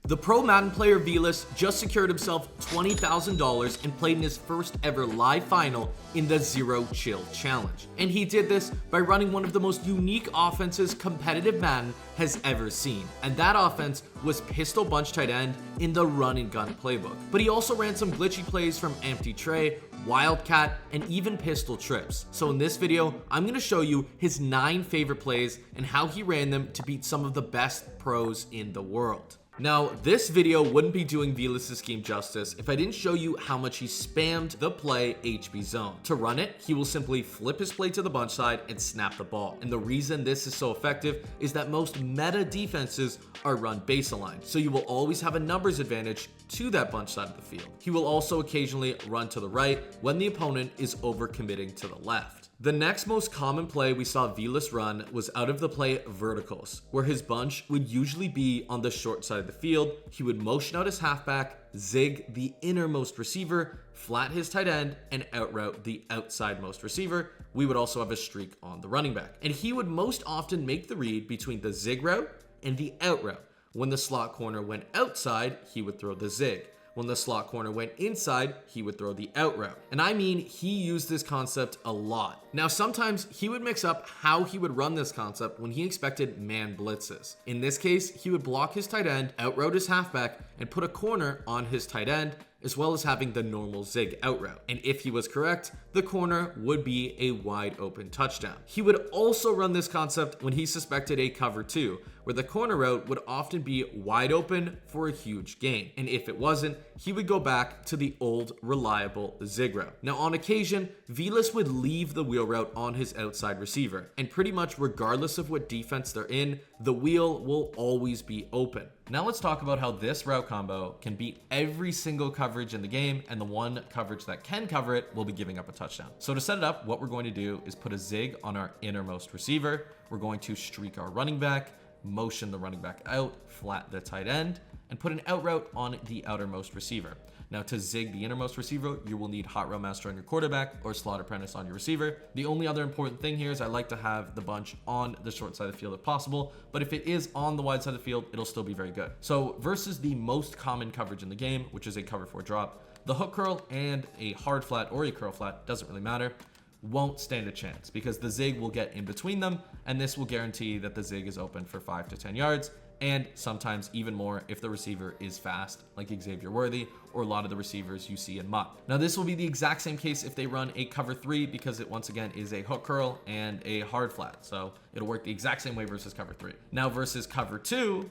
The pro Madden player Velus just secured himself $20,000 and played in his first ever live final in the Zero Chill Challenge. And he did this by running one of the most unique offenses competitive Madden has ever seen. And that offense was pistol bunch tight end in the run and gun playbook. But he also ran some glitchy plays from empty tray, Wildcat, and even pistol trips. So in this video, I'm going to show you his 9 favorite plays and how he ran them to beat some of the best pros in the world. Now, this video wouldn't be doing Velus' scheme justice if I didn't show you how much he spammed the play HB zone. To run it, he will simply flip his play to the bunch side and snap the ball. And the reason this is so effective is that most meta defenses are run base aligned, so you will always have a numbers advantage to that bunch side of the field. He will also occasionally run to the right when the opponent is overcommitting to the left. The next most common play we saw Velus run was out of the play verticals, where his bunch would usually be on the short side of the field. He would motion out his halfback, zig the innermost receiver, flat his tight end, and outroute the outsidemost receiver. We would also have a streak on the running back. And he would most often make the read between the zig route and the out route. When the slot corner went outside, he would throw the zig. When the slot corner went inside, he would throw the out route. And I mean, he used this concept a lot. Now, sometimes he would mix up how he would run this concept when he expected man blitzes. In this case, he would block his tight end, outroute his halfback, and put a corner on his tight end, as well as having the normal zig out route. And if he was correct, the corner would be a wide open touchdown. He would also run this concept when he suspected a cover 2, where the corner route would often be wide open for a huge gain. And if it wasn't, he would go back to the old reliable zig route. Now, on occasion, Velus would leave the wheel route on his outside receiver, and pretty much regardless of what defense they're in, the wheel will always be open. Now let's talk about how this route combo can beat every single coverage in the game, and the one coverage that can cover it will be giving up a touchdown. So to set it up, what we're going to do is put a zig on our innermost receiver. We're going to streak our running back, motion the running back out, flat the tight end, and put an out route on the outermost receiver. Now, to zig the innermost receiver, you will need Hot Route Master on your quarterback or Slot Apprentice on your receiver. The only other important thing here is I like to have the bunch on the short side of the field if possible, but if it is on the wide side of the field, it'll still be very good. So versus the most common coverage in the game, which is a cover 4 drop, the hook curl and a hard flat or a curl flat, doesn't really matter, won't stand a chance because the zig will get in between them, and this will guarantee that the zig is open for 5 to 10 yards. And sometimes even more if the receiver is fast, like Xavier Worthy or a lot of the receivers you see in MUT. Now, this will be the exact same case if they run a cover 3 because it once again is a hook curl and a hard flat. So it'll work the exact same way versus cover 3. Now versus cover 2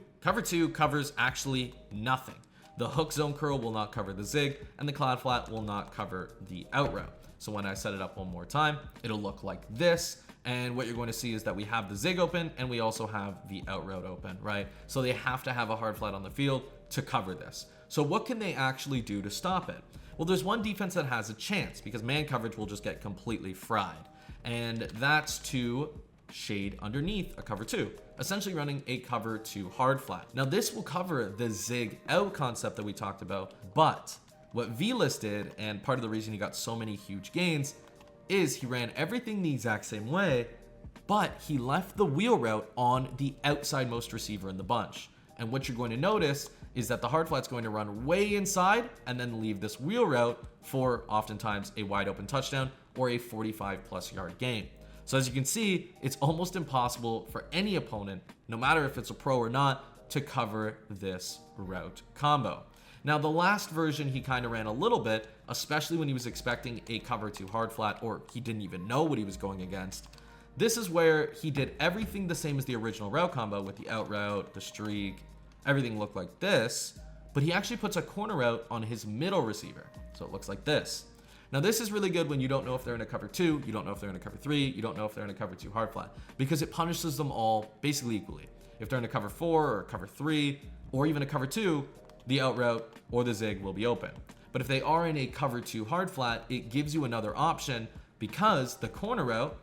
covers actually nothing. The hook zone curl will not cover the zig, and the cloud flat will not cover the out route. So when I set it up one more time, it'll look like this. And what you're going to see is that we have the zig open and we also have the out route open, right? So they have to have a hard flat on the field to cover this. So what can they actually do to stop it? Well, there's one defense that has a chance because man coverage will just get completely fried. And that's to shade underneath a cover 2, essentially running a cover 2 hard flat. Now this will cover the zig out concept that we talked about, but what Velus did, and part of the reason he got so many huge gains, is he ran everything the exact same way, but he left the wheel route on the outsidemost receiver in the bunch. And what you're going to notice is that the hard flat's going to run way inside and then leave this wheel route for oftentimes a wide open touchdown or a 45+ yard gain. So as you can see, it's almost impossible for any opponent, no matter if it's a pro or not, to cover this route combo. Now, the last version he kind of ran a little bit, especially when he was expecting a cover 2 hard flat or he didn't even know what he was going against. This is where he did everything the same as the original route combo with the out route, the streak, everything looked like this, but he actually puts a corner route on his middle receiver. So it looks like this. Now, this is really good when you don't know if they're in a cover 2, you don't know if they're in a cover 3, you don't know if they're in a cover 2 hard flat, because it punishes them all basically equally. If they're in a cover 4 or cover 3 or even a cover 2, the out route or the zig will be open. But if they are in a cover 2 hard flat, it gives you another option because the corner route,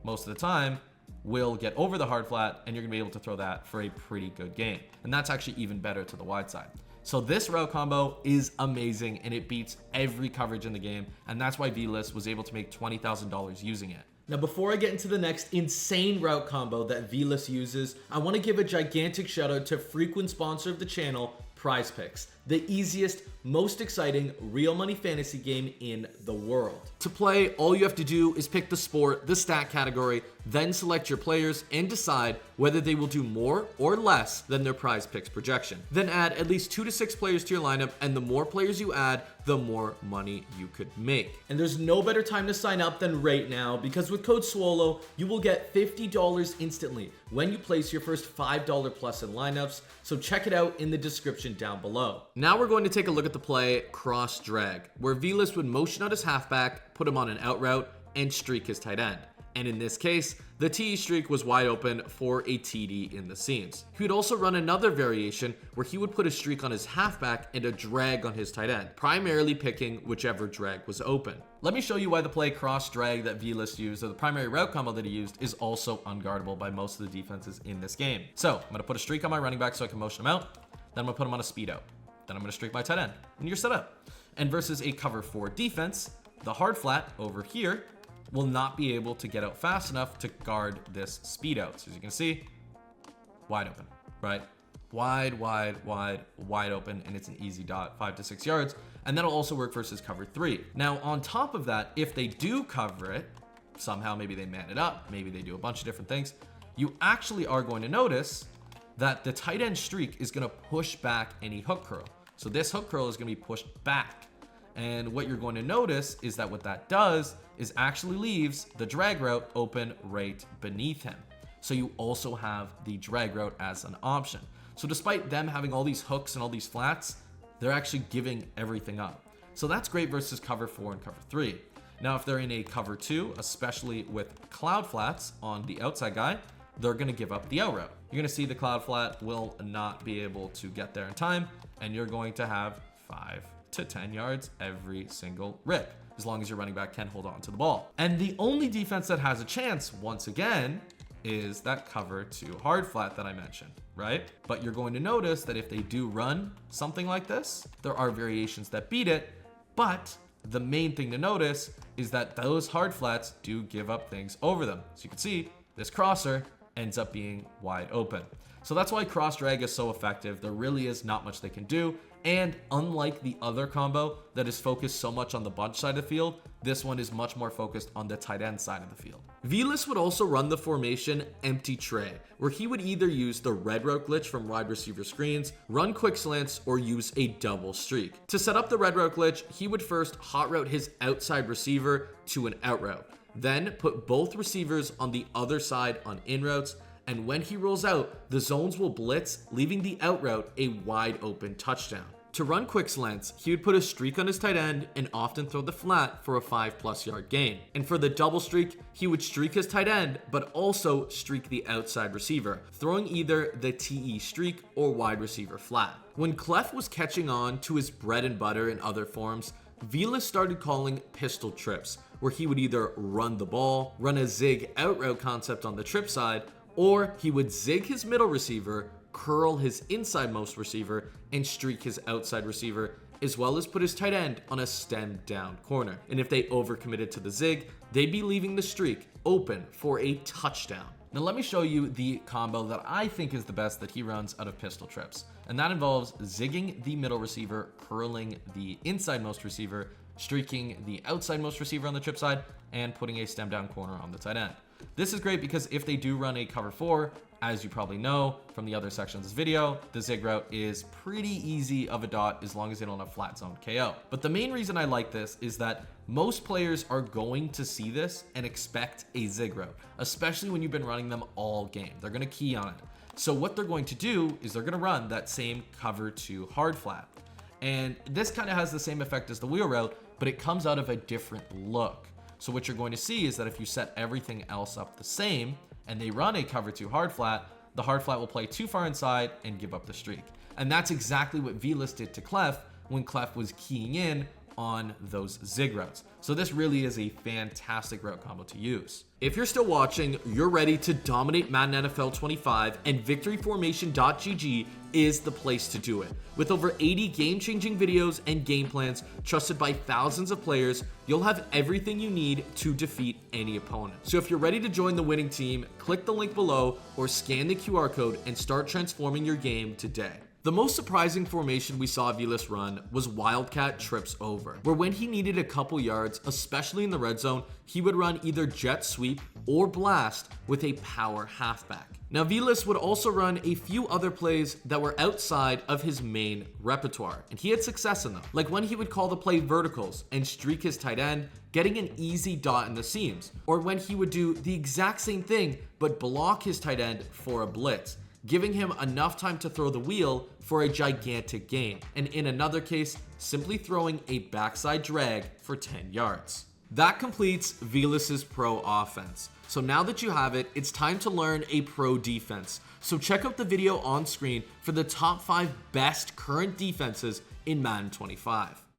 most of the time, will get over the hard flat and you're gonna be able to throw that for a pretty good gain. And that's actually even better to the wide side. So this route combo is amazing and it beats every coverage in the game. And that's why Velus was able to make $20,000 using it. Now, before I get into the next insane route combo that Velus uses, I want to give a gigantic shout out to frequent sponsor of the channel, PrizePicks, the easiest, most exciting real money fantasy game in the world. To play, all you have to do is pick the sport, the stat category, then select your players and decide whether they will do more or less than their PrizePicks projection. Then add at least 2 to 6 players to your lineup, and the more players you add, the more money you could make. And there's no better time to sign up than right now, because with code SWOLO, you will get $50 instantly when you place your first $5 plus in lineups, so check it out in the description down below. Now we're going to take a look at the play cross drag, where Velus would motion out his halfback, put him on an out route, and streak his tight end. And in this case, the TE streak was wide open for a TD in the seams. He would also run another variation where he would put a streak on his halfback and a drag on his tight end, primarily picking whichever drag was open. Let me show you why the play cross drag that Velus used, or the primary route combo that he used, is also unguardable by most of the defenses in this game. So I'm gonna put a streak on my running back so I can motion him out. Then I'm gonna put him on a speed out. Then I'm gonna streak my tight end, and you're set up. And versus a cover 4 defense, the hard flat over here will not be able to get out fast enough to guard this speed out. So as you can see, wide open, right? Wide open, and it's an easy dot, 5 to 6 yards. And that'll also work versus cover 3. Now, on top of that, if they do cover it, somehow maybe they man it up, maybe they do a bunch of different things, you actually are going to notice that the tight end streak is gonna push back any hook curl. So this hook curl is gonna be pushed back. And what you're going to notice is that what that does is actually leaves the drag route open right beneath him. So you also have the drag route as an option. So despite them having all these hooks and all these flats, they're actually giving everything up. So that's great versus cover 4 and cover 3. Now, if they're in a cover 2, especially with cloud flats on the outside guy, they're going to give up the out route. You're going to see the cloud flat will not be able to get there in time, and you're going to have 5 to 10 yards every single rip, as long as your running back can hold on to the ball. And the only defense that has a chance, once again, is that cover 2 hard flat that I mentioned, right? But you're going to notice that if they do run something like this, there are variations that beat it, but the main thing to notice is that those hard flats do give up things over them. So you can see this crosser ends up being wide open. So that's why cross drag is so effective. There really is not much they can do. And unlike the other combo that is focused so much on the bunch side of the field, this one is much more focused on the tight end side of the field. Velus would also run the formation empty tray, where he would either use the red route glitch from wide receiver screens, run quick slants, or use a double streak. To set up the red route glitch, he would first hot route his outside receiver to an out route, then put both receivers on the other side on in routes, and when he rolls out, the zones will blitz, leaving the out route a wide open touchdown. To run quick slants, he would put a streak on his tight end and often throw the flat for a 5+ yard gain. And for the double streak, he would streak his tight end, but also streak the outside receiver, throwing either the TE streak or wide receiver flat. When Clef was catching on to his bread and butter in other forms, Velus started calling pistol trips, where he would either run the ball, run a zig out route concept on the trip side, or he would zig his middle receiver, curl his inside most receiver, and streak his outside receiver, as well as put his tight end on a stem down corner. And if they overcommitted to the zig, they'd be leaving the streak open for a touchdown. Now let me show you the combo that I think is the best that he runs out of pistol trips. And that involves zigging the middle receiver, curling the inside most receiver, streaking the outside most receiver on the trip side, and putting a stem down corner on the tight end. This is great because if they do run a cover 4, as you probably know from the other sections of this video, the zig route is pretty easy of a dot as long as they don't have flat zone KO. But the main reason I like this is that most players are going to see this and expect a zig route, especially when you've been running them all game. They're going to key on it. So what they're going to do is they're going to run that same cover 2 hard flat. And this kind of has the same effect as the wheel route, but it comes out of a different look. So what you're going to see is that if you set everything else up the same and they run a cover 2 hard flat, the hard flat will play too far inside and give up the streak. And that's exactly what Velus did to Clef when Clef was keying in on those zig routes. So this really is a fantastic route combo to use. If you're still watching, you're ready to dominate Madden NFL 25, and victoryformation.gg is the place to do it. With over 80 game-changing videos and game plans trusted by thousands of players, you'll have everything you need to defeat any opponent. So if you're ready to join the winning team, click the link below or scan the QR code and start transforming your game today. The most surprising formation we saw Velus run was Wildcat trips over, where when he needed a couple yards, especially in the red zone, he would run either jet sweep or blast with a power halfback. Now Velus would also run a few other plays that were outside of his main repertoire, and he had success in them, like when he would call the play verticals and streak his tight end, getting an easy dot in the seams, or when he would do the exact same thing but block his tight end for a blitz, giving him enough time to throw the wheel for a gigantic gain, and in another case, simply throwing a backside drag for 10 yards. That completes Velus's pro offense. So now that you have it, it's time to learn a pro defense. So check out the video on screen for the top 5 best current defenses in Madden 25.